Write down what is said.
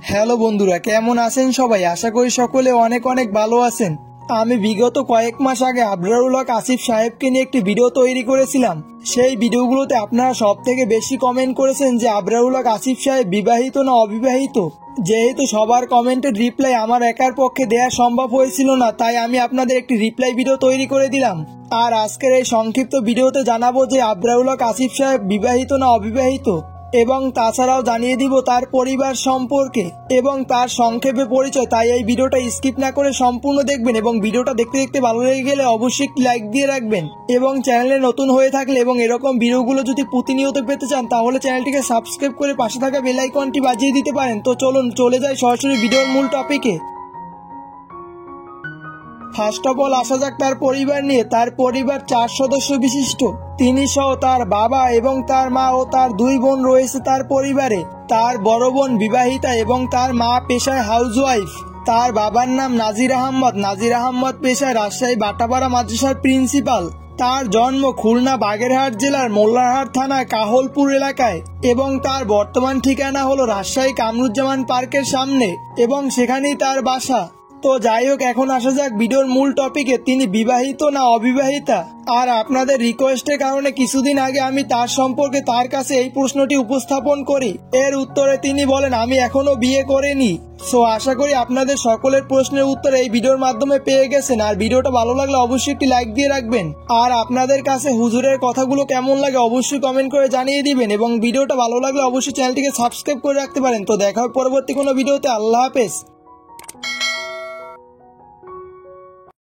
Hello বন্ধুরা, কেমন আছেন সবাই? আশা করি সকলে অনেক অনেক ভালো আছেন। আমি বিগত কয়েক মাস আগে আবরারুল হক আসিফ সাহেবকে নিয়ে একটি ভিডিও তৈরি করেছিলাম। সেই ভিডিওগুলোতে আপনারা সব থেকে বেশি কমেন্ট করেছেন যে আবরারুল হক আসিফ সাহেব বিবাহিত না অবিবাহিত। যেহেতু সবার কমেন্টের রিপ্লাই আমার একার পক্ষে দেওয়া সম্ভব হয়েছিল না, তাই আমি আপনাদের একটি রিপ্লাই ভিডিও তৈরি করে দিলাম। আর আজকের এই সংক্ষিপ্ত ভিডিওতে জানাবো যে আবরারুল হক আসিফ সাহেব বিবাহিত না অবিবাহিত, এবং তাছাড়াও জানিয়ে দিব তার পরিবার সম্পর্কে এবং তার সংক্ষেপে পরিচয়। তাই এই ভিডিওটা স্কিপ না করে সম্পূর্ণ দেখবেন এবং ভিডিওটা দেখতে দেখতে ভালো লেগে গেলে অবশ্যই লাইক দিয়ে রাখবেন এবং চ্যানেলে নতুন হয়ে থাকলে এবং এরকম ভিডিওগুলো যদি প্রতিনিয়ত পেতে চান তাহলে চ্যানেলটিকে সাবস্ক্রাইব করে পাশে থাকা বেল আইকনটি বাজিয়ে দিতে পারেন। তো চলুন চলে যাই সরাসরি ভিডিওর মূল টপিকে। ফার্স্ট অফ অল আসা যাক তার পরিবার নিয়ে। তার পরিবার 4 সদস্য বিশিষ্ট। তিনি সহ তার বাবা এবং তার মা ও তার 2 বোন রয়েছে তার পরিবারে। তার বড় বোন বিবাহিতা এবং তার মা পেশায় হাউসওয়াইফ। তার বাবার নাম নাজির আহমদ। নাজির আহমদ পেশায় রাজশাহী বাটাপাড়া মাদ্রাসার প্রিন্সিপাল। তার জন্ম খুলনা বাগেরহাট জেলার মোল্লারহাট থানার কাহলপুর এলাকায় এবং তার বর্তমান ঠিকানা হলো রাজশাহী কামরুজ্জামান পার্কের সামনে এবং সেখানেই তার বাসা। তো যাই হোক, এখন আসা যাক ভিডিওর মূল টপিকে। তিনি বিবাহিত না অবিবাহিতা? আর আপনাদের রিকোয়েস্টের কারণে কিছুদিন আগে আমি তার সম্পর্কে তার কাছে এই প্রশ্নটি উপস্থাপন করি। এর উত্তরে তিনি বলেন আমি এখনো বিয়ে করিনি। সো আশা করি আপনাদের সকলের প্রশ্নের উত্তর এই ভিডিওর মাধ্যমে পেয়ে গেছেন। আর ভিডিওটা ভালো লাগলে অবশ্যই একটি লাইক দিয়ে রাখবেন। আর আপনাদের কাছে হুজুরের কথাগুলো কেমন লাগে অবশ্যই কমেন্ট করে জানিয়ে দিবেন এবং ভিডিওটা ভালো লাগলে অবশ্যই চ্যানেলটিকে সাবস্ক্রাইব করে রাখতে পারেন। তো দেখা হবে পরবর্তী কোনো ভিডিওতে। আল্লাহ হাফেজ।